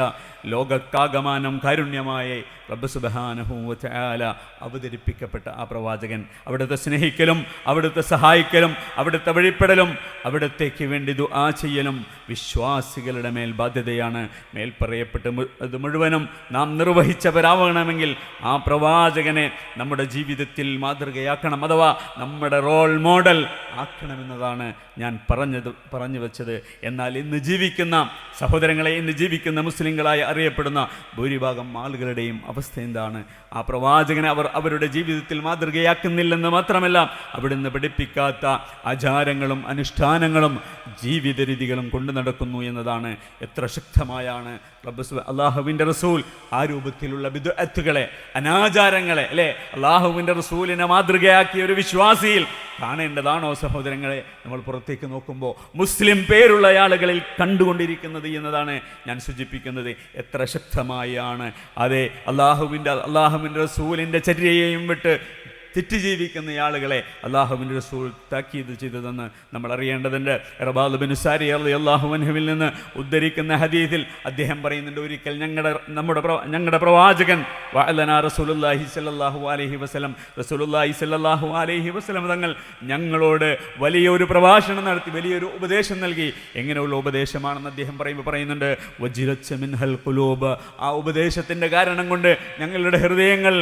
ലോകക്കാകമാനം കാരുണ്യമായ റബ്ബ് സുബ്ഹാനഹു വ തആല അവതരിപ്പിക്കപ്പെട്ട ആ പ്രവാചകൻ, അവിടുത്തെ സ്നേഹിക്കലും അവിടുത്തെ സഹായിക്കലും അവിടുത്തെ വഴിപ്പെടലും അവിടത്തേക്ക് വേണ്ടി ദുആ ചെയ്യലും വിശ്വാസികളുടെ മേൽ ബാധ്യതയാണ്. മേൽ പറയപ്പെട്ട അത് മുഴുവനും നാം നിർവഹിച്ചവരാവണമെങ്കിൽ ആ പ്രവാചകനെ നമ്മുടെ ജീവിതത്തിൽ മാതൃകയാക്കണം, അഥവാ നമ്മുടെ റോൾ മോഡൽ ആക്കണമെന്നതാണ് ഞാൻ പറഞ്ഞു വെച്ചത്. എന്നാൽ ഇന്ന് ജീവിക്കുന്ന സഹോദരങ്ങളെ, ഇന്ന് ജീവിക്കുന്ന മുസ്ലിങ്ങളായി അറിയപ്പെടുന്ന ഭൂരിഭാഗം ആളുകളുടെയും അവസ്ഥ എന്താണ്? ആ പ്രവാചകനെ അവരുടെ ജീവിതത്തിൽ മാതൃകയാക്കുന്നില്ലെന്ന് മാത്രമല്ല, അവിടുന്ന് പഠിപ്പിക്കാത്ത ആചാരങ്ങളും അനുഷ്ഠാനങ്ങളും ജീവിത രീതികളും കൊണ്ടു നടക്കുന്നു എന്നതാണ്. എത്ര ശക്തമായാണ് അള്ളാഹുവിൻ്റെ റസൂൽ ആ രൂപത്തിലുള്ള ബിദ്അത്തുകളെ, അനാചാരങ്ങളെ, അല്ലേ, അള്ളാഹുവിൻ്റെ റസൂലിനെ മാതൃകയാക്കിയ ഒരു വിശ്വാസിയിൽ കാണേണ്ടതാണോ സഹോദരങ്ങളെ നമ്മൾ പുറത്തേക്ക് നോക്കുമ്പോൾ മുസ്ലിം പേരുള്ള ആളുകളിൽ കണ്ടുകൊണ്ടിരിക്കുന്നത് എന്നതാണ് ഞാൻ സൂചിപ്പിക്കുന്നത്. എത്ര ശക്തമായാണ് അതെ അള്ളാഹുവിൻ്റെ റസൂലിൻ്റെ ചര്യയെയും വിട്ട് തെറ്റ് ജീവിക്കുന്ന ആളുകളെ അള്ളാഹുവിൻ്റെ റസൂൽ താക്കീത് ചെയ്തതെന്ന് നമ്മൾ അറിയേണ്ടതുണ്ട്. ഇർബാദ് ബിൻ സാരി റളിയല്ലാഹു അൻഹുവിൽ നിന്ന് ഉദ്ധരിക്കുന്ന ഹദീസിൽ അദ്ദേഹം പറയുന്നുണ്ട്, ഒരിക്കൽ ഞങ്ങളുടെ പ്രവാചകൻ വഅലനാ റസൂലുള്ളാഹി സ്വല്ലല്ലാഹു അലൈഹി വസല്ലം തങ്ങൾ ഞങ്ങളോട് വലിയൊരു പ്രഭാഷണം നടത്തി, വലിയൊരു ഉപദേശം നൽകി. എങ്ങനെയുള്ള ഉപദേശമാണെന്ന് അദ്ദേഹം പറയുന്നുണ്ട്, വജിലച്ച മിൻഹൽ ഖുലൂബ്, ആ ഉപദേശത്തിൻ്റെ കാരണം കൊണ്ട് ഞങ്ങളുടെ ഹൃദയങ്ങൾ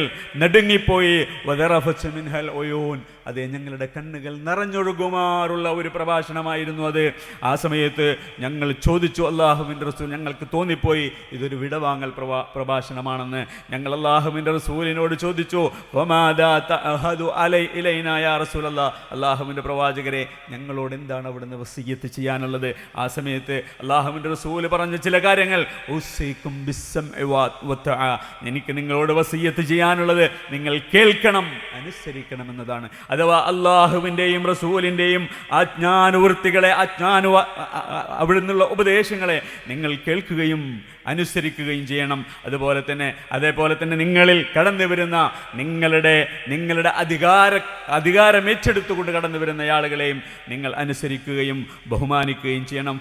നടുങ്ങിപ്പോയി. വദറഫ മിൻഹൽ ഉയൂൻ, അതെ, ഞങ്ങളുടെ കണ്ണുകൾ നിറഞ്ഞൊഴുകുമാറുള്ള ഒരു പ്രഭാഷണമായിരുന്നു അത്. ആ സമയത്ത് ഞങ്ങൾ ചോദിച്ചു, അള്ളാഹുവിൻ്റെ റസൂൽ, ഞങ്ങൾക്ക് തോന്നിപ്പോയി ഇതൊരു വിടവാങ്ങൽ പ്രഭാഷണമാണെന്ന്. ഞങ്ങൾ അള്ളാഹുവിൻ്റെ റസൂലിനോട് ചോദിച്ചു, അള്ളാഹുവിൻ്റെ പ്രവാചകരെ, ഞങ്ങളോട് എന്താണ് അവിടുന്ന് വസിയ്യത്ത് ചെയ്യാനുള്ളത്? ആ സമയത്ത് അള്ളാഹുവിൻ്റെ റസൂൽ പറഞ്ഞ ചില കാര്യങ്ങൾ, എനിക്ക് നിങ്ങളോട് വസിയ്യത്ത് ചെയ്യാനുള്ളത് നിങ്ങൾ കേൾക്കണം, അനുസരിക്കണം എന്നതാണ്. അഥവാ അള്ളാഹുവിൻ്റെയും റസൂലിൻ്റെയും ആജ്ഞാനുവൃത്തികളെ, അവിടുന്നുള്ള ഉപദേശങ്ങളെ നിങ്ങൾ കേൾക്കുകയും അനുസരിക്കുകയും ചെയ്യണം. അതേപോലെ തന്നെ നിങ്ങളിൽ കടന്നു വരുന്ന നിങ്ങളുടെ അധികാരം ഏറ്റെടുത്തുകൊണ്ട് കടന്നു വരുന്ന ആളുകളെയും നിങ്ങൾ അനുസരിക്കുകയും ബഹുമാനിക്കുകയും ചെയ്യണം.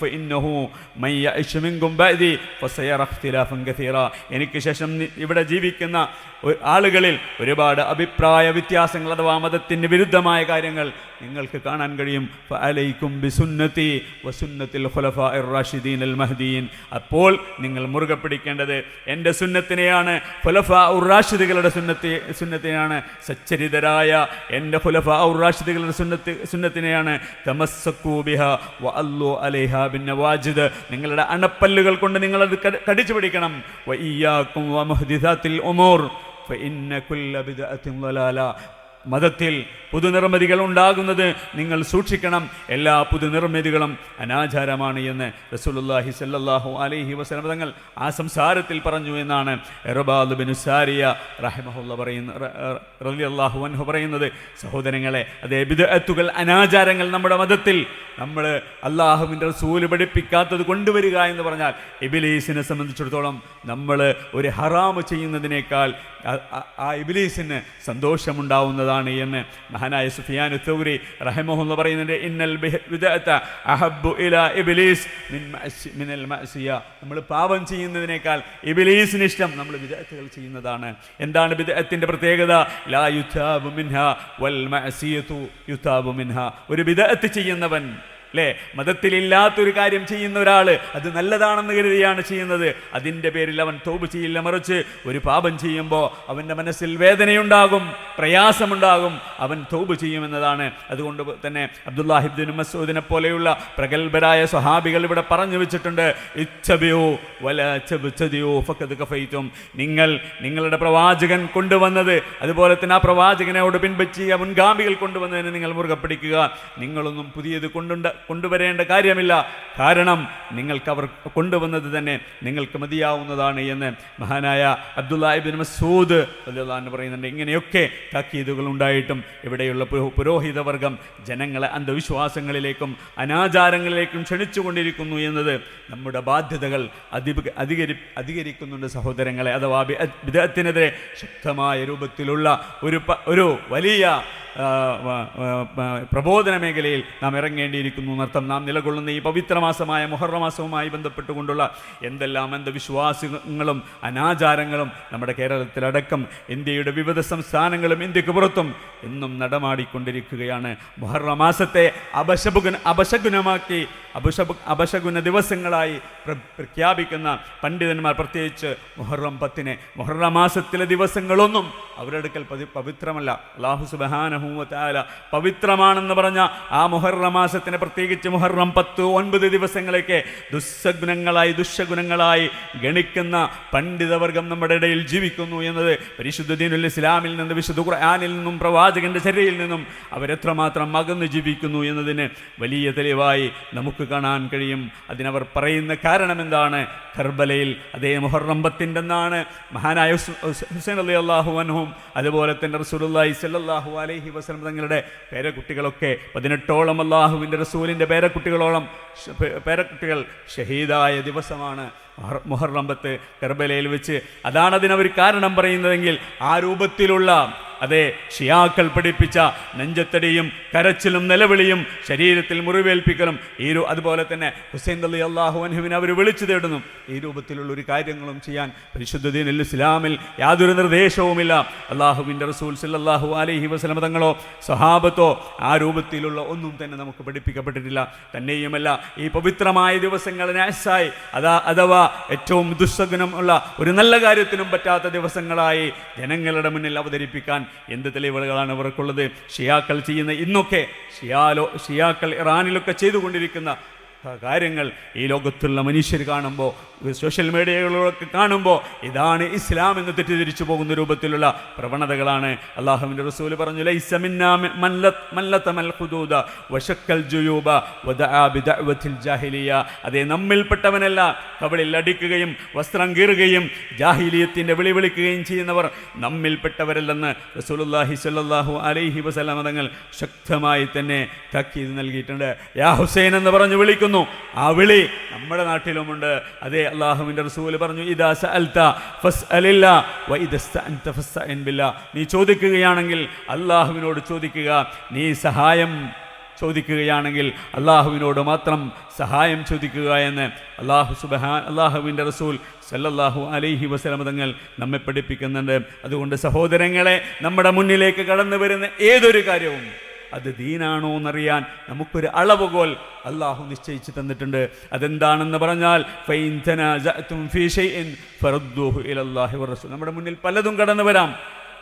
എനിക്ക് ശേഷം ഇവിടെ ജീവിക്കുന്ന ആളുകളിൽ ഒരുപാട് അഭിപ്രായ വ്യത്യാസങ്ങൾ അഥവാ മതത്തിന് വിരുദ്ധമായ കാര്യങ്ങൾ നിങ്ങൾക്ക് കാണാൻ കഴിയും. ഫഅലൈക്കും ബിസുന്നതി വസുന്നത്തിൽ ഖുലഫാഇർ റാഷിദീനൽ മഹ്ദിയീൻ, അപ്പോൾ നിങ്ങൾ മുറുകെ പിടിക്കേണ്ടത് എൻ്റെ സുന്നത്തിനെയാണ്, ഖുലഫാഉർ റാഷിദുകളുടെ സുന്നത്തിനെയാണ്, സച്ചരിതരായ എൻ്റെ ഖുലഫാഉർ റാഷിദുകളുടെ സുന്നത്തിനെയാണ്. തമസ്സകൂ ബിഹാ വഅല്ലു അലൈഹാ ബിന്നവാജിദ്, നിങ്ങളുടെ അണപ്പല്ലുകൾ കൊണ്ട് നിങ്ങളത് കടിച്ചു പിടിക്കണം. വഇയ്യാകും വമുഹ്ദിസാത്തിൽ ഉമൂർ ഫഇന്ന കുല്ല ബിദ്അത്തിൻ ളലാല, മതത്തിൽ പുതുനിർമ്മിതികൾ ഉണ്ടാകുന്നത് നിങ്ങൾ സൂക്ഷിക്കണം, എല്ലാ പുതുനിർമ്മിതികളും അനാചാരമാണ് എന്ന് റസൂലുള്ളാഹി സ്വല്ലല്ലാഹു അലൈഹി വസല്ലം തങ്ങൾ ആ സംസാരത്തിൽ പറഞ്ഞു എന്നാണ് ഇർബാദ് ബിൻ സാരിയ റളിയല്ലാഹു അൻഹു പറയുന്നത്. സഹോദരങ്ങളെ, അതേ ബിദ്അത്തുകൾ, അനാചാരങ്ങൾ നമ്മുടെ മതത്തിൽ നമ്മൾ അള്ളാഹുവിൻ്റെ റസൂൽ പഠിപ്പിക്കാത്തത് കൊണ്ടുവരിക എന്ന് പറഞ്ഞാൽ ഇബ്ലീസിനെ സംബന്ധിച്ചിടത്തോളം നമ്മൾ ഒരു ഹറാമ് ചെയ്യുന്നതിനേക്കാൾ ആ ഇബ്ലീസിന് സന്തോഷമുണ്ടാവുന്നതാണ് എന്ന് മഹാനായ സുഫിയാൻ തൗരി റഹിമഹുല്ലാഹ് പറയുന്നുണ്ട്. ഇന്നൽ ബിദ്അത അഹബ്ബു ഇലാ ഇബ്ലീസ് മിനൽ മഅസിയ, നമ്മൾ പാപം ചെയ്യുന്നതിനേക്കാൾ ഇബ്ലീസിന് ഇഷ്ടം നമ്മൾ ബിദ്അത്തുകൾ ചെയ്യുന്നതാണ്. എന്താണ് ബിദ്അത്തിന്റെ പ്രത്യേകത? ലാ യുതാബു മിൻഹാ വൽ മഅസിയതു യുതാബു മിൻഹാ. ഒരു ബിദ്അത്ത് ചെയ്യുന്നവൻ അല്ലേ? മതത്തിലില്ലാത്തൊരു കാര്യം ചെയ്യുന്ന ഒരാൾ അത് നല്ലതാണെന്ന് കരുതിയാണ് ചെയ്യുന്നത്. അതിൻ്റെ പേരിൽ അവൻ തൗബ ചെയ്യില്ല, മറിച്ച് ഒരു പാപം ചെയ്യുമ്പോൾ അവൻ്റെ മനസ്സിൽ വേദനയുണ്ടാകും, പ്രയാസമുണ്ടാകും, അവൻ തൗബ ചെയ്യുമെന്നതാണ്. അതുകൊണ്ട് തന്നെ അബ്ദുല്ലാഹി ഇബ്നു മസ്ഊദിനെ പോലെയുള്ള പ്രഗത്ഭരായ സ്വഹാബികൾ ഇവിടെ പറഞ്ഞു വെച്ചിട്ടുണ്ട്, ഇത്തബിഉ വലാ തബ്തദിഉ ഫഖദ് കഫൈതും. നിങ്ങൾ നിങ്ങളുടെ പ്രവാചകൻ കൊണ്ടുവന്നത്, അതുപോലെ തന്നെ ആ പ്രവാചകനോട് പിൻപറ്റിയ മുൻഗാമികൾ കൊണ്ടുവന്നതിന് നിങ്ങൾ മുറുകെ പിടിക്കുക. നിങ്ങളൊന്നും പുതിയത് കൊണ്ടുവരേണ്ട കാര്യമില്ല, കാരണം നിങ്ങൾക്ക് അവർ കൊണ്ടുവന്നത് തന്നെ നിങ്ങൾക്ക് മതിയാവുന്നതാണ് എന്ന് മഹാനായ അബ്ദുല്ലാഹി ഇബ്നു മസ്ഊദ് റളിയല്ലാഹു അൻഹു പറയുന്നുണ്ട്. ഇങ്ങനെയൊക്കെ താക്കീതുകൾ ഉണ്ടായിട്ടും ഇവിടെയുള്ള പുരോഹിതവർഗം ജനങ്ങളെ അന്ധവിശ്വാസങ്ങളിലേക്കും അനാചാരങ്ങളിലേക്കും ക്ഷണിച്ചുകൊണ്ടിരിക്കുന്നു എന്നത് നമ്മുടെ ബാധ്യതകൾ അധികരിക്കുന്നുണ്ട് സഹോദരങ്ങളെ. അഥവാ ബിദ്അത്തിനെതിരെ ശക്തമായ രൂപത്തിലുള്ള ഒരു വലിയ പ്രബോധന മേഖലയിൽ നാം ഇറങ്ങേണ്ടിയിരിക്കുന്നു എന്നർത്ഥം. നാം നിലകൊള്ളുന്ന ഈ പവിത്രമാസമായ മുഹറം മാസവുമായി ബന്ധപ്പെട്ടുകൊണ്ടുള്ള എന്തെല്ലാം അന്ധവിശ്വാസങ്ങളും അനാചാരങ്ങളും നമ്മുടെ കേരളത്തിലടക്കം ഇന്ത്യയുടെ വിവിധ സംസ്ഥാനങ്ങളും ഇന്ത്യക്ക് പുറത്തും എന്നും നടമാടിക്കൊണ്ടിരിക്കുകയാണ്. മുഹറം മാസത്തെ അപശകുനമാക്കി അപശകുന ദിവസങ്ങളായി പ്രഖ്യാപിക്കുന്ന പണ്ഡിതന്മാർ, പ്രത്യേകിച്ച് മുഹറം 10, മുഹറം മാസത്തിലെ ദിവസങ്ങളൊന്നും അവരുടെ അടുക്കൽ പവിത്രമല്ല. അല്ലാഹു സുബ്ഹാനഹു വ തആല പവിത്രമാണെന്ന് പറഞ്ഞ ആ മുഹറം മാസത്തിനെ, പ്രത്യേകിച്ച് മുഹറം 10, 9 ദിവസങ്ങളൊക്കെ ദുശ്ശഗുണങ്ങളായി ഗണിക്കുന്ന പണ്ഡിതവർഗം നമ്മുടെ ഇടയിൽ ജീവിക്കുന്നു എന്നത് പരിശുദ്ധ ദീനുൽ ഇസ്ലാമിൽ നിന്ന്, വിശുദ്ധ ഖുർആനിൽ നിന്നും, പ്രവാചകന്റെ ചര്യയിൽ നിന്നും അവരെത്രമാത്രം അകന്നു ജീവിക്കുന്നു എന്നതിന് വലിയ തെളിവായി നമുക്ക് കാണാൻ കഴിയും. അതിനവർ പറയുന്ന കാരണം എന്താണ്? കർബലയിൽ അതേ മുഹറം 10 എന്നാണ് മഹാനായ ഹുസൈൻ റളിയല്ലാഹു അൻഹും അതുപോലെ തന്നെ റസൂലുള്ളാഹി സ്വല്ലല്ലാഹു അലൈഹി വസല്ലം തങ്ങളുടെ പേരക്കുട്ടികളൊക്കെ 18ഓളം അല്ലാഹുവിൻ്റെ റസൂലിൻ്റെ പേരക്കുട്ടികൾ ഷഹീദായ ദിവസമാണ് മുഹറം 10 കർബലയിൽ വെച്ച്. അതാണ് അതിനവർ കാരണം പറയുന്നതെങ്കിൽ ആ രൂപത്തിലുള്ള അതെ ഷിയാക്കൾ പഠിപ്പിച്ച നെഞ്ചത്തടിയും കരച്ചിലും നിലവിളിയും ശരീരത്തിൽ മുറിവേൽപ്പിക്കലും അതുപോലെ തന്നെ ഹുസൈൻ റളിയല്ലാഹു അൻഹുവിനെ അവർ വിളിച്ചു തേടുന്നു. ഈ രൂപത്തിലുള്ള ഒരു കാര്യങ്ങളും ചെയ്യാൻ പരിശുദ്ധ ദീനുൽ ഇസ്ലാമിൽ യാതൊരു നിർദ്ദേശവുമില്ല. അല്ലാഹുവിൻ്റെ റസൂൽ സല്ലല്ലാഹു അലൈഹി വസല്ലം തങ്ങളോ സ്വഹാബത്തോ ആ രൂപത്തിലുള്ള ഒന്നും തന്നെ നമുക്ക് പഠിപ്പിക്കപ്പെട്ടിട്ടില്ല. തന്നെയുമല്ല, ഈ പവിത്രമായ ദിവസങ്ങൾ നാസായി അഥവാ ഏറ്റവും ദുസ്സഗുണമുള്ള ഒരു നല്ല കാര്യത്തിനും പറ്റാത്ത ദിവസങ്ങളായി ജനങ്ങളുടെ മുന്നിൽ അവതരിപ്പിക്കാൻ എന്ത് തെളിവുകളാണ് ഇവർക്കുള്ളത്? ഷിയാക്കൾ ചെയ്യുന്ന ഇന്നൊക്കെ ഷിയാക്കൾ ഇറാനിലൊക്കെ ചെയ്തുകൊണ്ടിരിക്കുന്ന കാര്യങ്ങൾ ഈ ലോകത്തുള്ള മനുഷ്യർ കാണുമ്പോൾ, സോഷ്യൽ മീഡിയകളിലൊക്കെ കാണുമ്പോൾ ഇതാണ് ഇസ്ലാം എന്ന് തെറ്റിദ്ധരിച്ചു പോകുന്ന രൂപത്തിലുള്ള പ്രവണതകളാണ്. അല്ലാഹുവിൻ്റെ റസൂൽ പറഞ്ഞു, ലൈസ മിന്നാ മൻ ലതമൽ ഖുദൂദ വശക്കൽ ജുയൂബ വദഅ ബിദഅവത്തിൽ ജാഹിലിയ. അതേ, നമ്മിൽപ്പെട്ടവനല്ല കവിളിൽ അടിക്കുകയും വസ്ത്രം കീറുകയും ജാഹിലിയത്തിൻ്റെ വിളി വിളിക്കുകയും ചെയ്യുന്നവർ നമ്മിൽപ്പെട്ടവരല്ലെന്ന് റസൂലുള്ളാഹി സ്വല്ലല്ലാഹു അലൈഹി വസല്ലം തങ്ങൾ ശക്തമായി തന്നെ താക്കീത് നൽകിയിട്ടുണ്ട്. യാ ഹുസൈൻ എന്ന് പറഞ്ഞു വിളിക്കുന്നു. ആ വിളി നമ്മുടെ നാട്ടിലുമുണ്ട്. അതേ, അല്ലാഹുവിൻ്റെ റസൂൽ പറഞ്ഞു, ഇദാ സഅൽത ഫസ്അലില്ലാ വഇദസ്തഅൻത ഫസ്തഇൻ ബില്ലാ. നീ ചോദിക്കുകയാണെങ്കിൽ അല്ലാഹുവിനോട് ചോദിക്കുക, നീ സഹായം ചോദിക്കുകയാണെങ്കിൽ അല്ലാഹുവിനോട് മാത്രം സഹായം ചോദിക്കുക എന്ന് അല്ലാഹുവിൻ്റെ റസൂൽ സല്ലല്ലാഹു അലൈഹി വസല്ലം തങ്ങൾ നമ്മെ പഠിപ്പിക്കുന്നുണ്ട്. അതുകൊണ്ട് സഹോദരങ്ങളെ, നമ്മുടെ മുന്നിലേക്ക് കടന്നു വരുന്ന ഏതൊരു കാര്യവും അത് ദീനാണോ എന്നറിയാൻ നമുക്കൊരു അളവുകോൽ അല്ലാഹു നിശ്ചയിച്ച് തന്നിട്ടുണ്ട്. അതെന്താണെന്ന് പറഞ്ഞാൽ ഫൈൻ തനാസഅതും ഫീ ഷൈഇൻ ഫറദ്ദൂഹു ഇലല്ലാഹി വറസൂൽ. നമ്മുടെ മുന്നിൽ പലതും കടന്നു വരാം.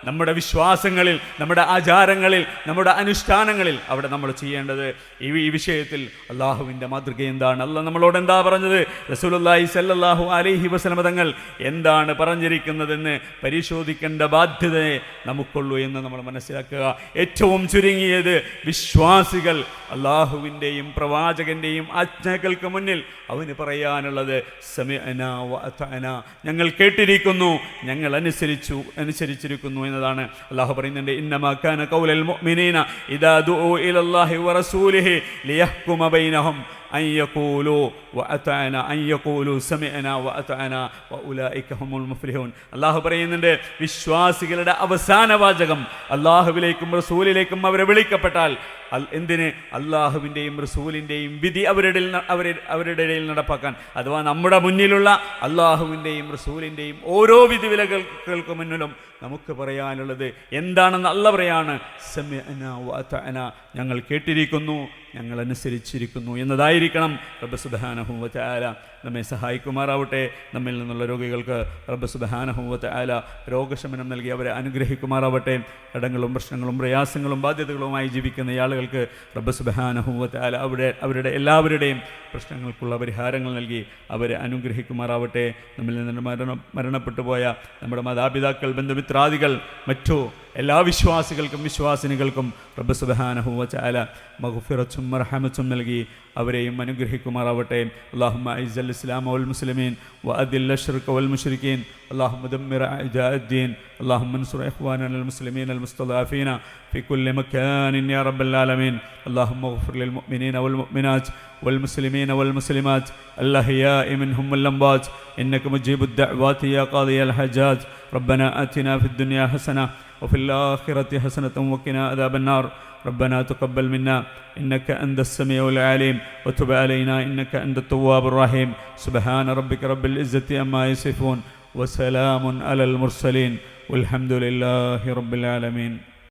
നമ്മുടെ വിശ്വാസങ്ങളിൽ, നമ്മുടെ ആചാരങ്ങളിൽ, നമ്മുടെ അനുഷ്ഠാനങ്ങളിൽ അവിടെ നമ്മൾ ചെയ്യേണ്ടത് ഈ വിഷയത്തിൽ അല്ലാഹുവിൻ്റെ മാതൃക എന്താണ്? അല്ലാഹ് നമ്മളോട് എന്താ പറഞ്ഞത്? റസൂലുള്ളാഹി സ്വല്ലല്ലാഹു അലൈഹി വസല്ലം തങ്ങൾ എന്താണ് പറഞ്ഞിരിക്കുന്നതെന്ന് പരിശോധിക്കേണ്ട ബാധ്യതയെ നമുക്കുള്ളൂ എന്ന് നമ്മൾ മനസ്സിലാക്കുക. ഏറ്റവും ചുരുങ്ങിയത് വിശ്വാസികൾ അല്ലാഹുവിൻ്റെയും പ്രവാചകൻ്റെയും ആജ്ഞകൾക്ക് മുന്നിൽ അവന് പറയാനുള്ളത് സമിഅനാ വഅതഅനാ, ഞങ്ങൾ കേട്ടിരിക്കുന്നു, ഞങ്ങൾ അനുസരിച്ചിരിക്കുന്നു എന്നതാണ്. അല്ലാഹു പറയുന്നുണ്ട്, ഇന്നമാ കാന ഖൗലൽ മുഅ്മിനീന ഇദാ ദുഉ ഇലല്ലാഹി വറസൂലിഹി ലിയഹ്കുമ ബൈനഹും അൻ യഖൂലു വഅതഅന അൻ യഖൂലു സമിഅന വഅതഅന വഉലൈക ഹുമുൽ മുഫ്ലിഹൂൻ. അല്ലാഹു പറയുന്നുണ്ട്, വിശ്വാസികളുടെ അവസാന വാചകം അല്ലാഹുവിലേക്കും റസൂലിലേക്കും അവരെ വിളിക്കപ്പെട്ടാൽ എന്തിന്? അല്ലാഹുവിൻ്റെയും റസൂലിൻ്റെയും വിധി അവരുടെ ഇടയിൽ നടപ്പാക്കാൻ. അഥവാ നമ്മുടെ മുന്നിലുള്ള അല്ലാഹുവിൻ്റെയും റസൂലിൻ്റെയും ഓരോ വിധിവിലകൾക്ക് മുന്നിലും നമുക്ക് പറയാനുള്ളത് എന്താണെന്ന് അല്ലാഹ് പറയാണ്, സമിഅനാ വഅതഅന, ഞങ്ങൾ കേട്ടിരിക്കുന്നു, ഞങ്ങൾ അനുസരിച്ചിരിക്കുന്നു എന്നതായിരിക്കണം. റബ്ബ് സുബ്ഹാനഹു വ തആല നമ്മെ സഹായിക്കുമാറാവട്ടെ. നമ്മിൽ നിന്നുള്ള രോഗികൾക്ക് റബ്ബ് സുബ്ഹാനഹു വ തആല രോഗശമനം നൽകി അവരെ അനുഗ്രഹിക്കുമാറാവട്ടെ. കടങ്ങളും പ്രശ്നങ്ങളും പ്രയാസങ്ങളും ബാധ്യതകളുമായി ജീവിക്കുന്ന ആളുകൾക്ക് റബ്ബ് സുബ്ഹാനഹു വ തആല അവരുടെ എല്ലാവരുടെയും പ്രശ്നങ്ങൾക്കുള്ള പരിഹാരങ്ങൾ നൽകി അവരെ അനുഗ്രഹിക്കുമാറാവട്ടെ. നമ്മിൽ നിന്ന് മരണപ്പെട്ടു പോയ നമ്മുടെ മാതാപിതാക്കൾ, ബന്ധുമിത്രാദികൾ, മറ്റു എല്ലാ വിശ്വാസികൾക്കും വിശ്വാസിനികൾക്കും റബ്ബ് സുബ്ഹാനഹു വ തആല മഗ്ഫിറത്തും മർഹമത്തും നൽകി അവരെയും അനുഗ്രഹിക്കുമാറാവട്ടെ. അല്ലാഹുമ്മ അഇസ്സൽ ഇസ്ലാമ വൽ മുസ്ലിമീൻ വഅദില്ല ശിർക വൽ മുശ്രിക്കീൻ. അല്ലാഹുമ്മ ദമ്മിർ അഅദാഅദ്ദീൻ. അല്ലാഹുമ്മ അൻസുർ ഇഖ്വാനന അൽ മുസ്ലിമീൻ അൽ മുസ്തദഅഫീന ഫി കുല്ലി മകാനിൻ യാ റബ്ബൽ ആലമീൻ. അല്ലാഹുമ്മ ഇഗ്ഫിർ ലിൽ മുഅ്മിനീന വൽ മുഅ്മിനാത്ത് വൽ മുസ്ലിമീന വൽ മുസ്ലിമാത്ത് അൽ അഹ്യാഇ മിൻഹും വൽ അംവാത്ത് ഇന്നക മുജീബുദ് ദഅവാതി യാ ഖാദിയൽ ഹജാജ്. റബ്ബനാ ആതിനാ ഫിദ് ദുനിയാ ഹസന وفي الآخرة حسنة وقنا عذاب النار. ربنا تقبل منا إنك أنت السميع العليم وتب علينا إنك أنت التواب الرحيم. سبحان ربك رب العزة عما يصفون وسلام على المرسلين والحمد لله رب العالمين.